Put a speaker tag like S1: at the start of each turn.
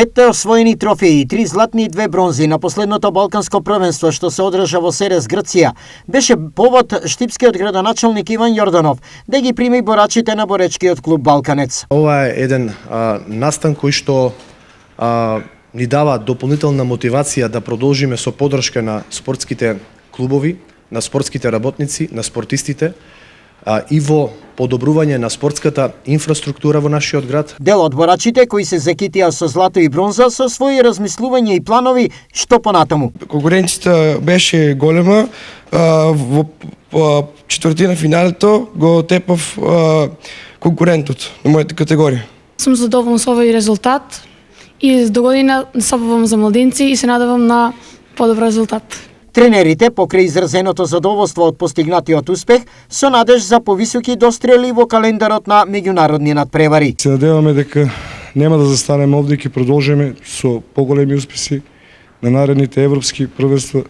S1: 5 освоени трофеи, 3 златни и 2 бронзи на последното балканско првенство што се одржа во Серес, Грција, беше повод штипскиот градоначалник Иван Јорданов да ги прими борачите на боречкиот клуб Балканец.
S2: Ова е еден настан кој што ни дава дополнителна мотивација да продолжиме со поддршка на спортските клубови, на спортските работници, на спортистите и во подобрување на спортската инфраструктура во нашиот град.
S1: Дел од борачите кои се закитија со злато и бронза со своји размислувања и планови што понатаму.
S3: Конкуренцијата беше голема. Во четвртина финалето го тепав конкурентот на мојата категорија.
S4: Сум задоволен со овој резултат и до година сапувам за младинци и се надевам на подобар резултат.
S1: Тренерите, покрај изразеното задоволство од постигнатиот успех, со надеж за повисоки дострели во календарот на меѓународни надпревари.
S5: Се надеваме дека нема да застанеме овде и ќе продолжиме со поголеми успеси на наредните европски првенства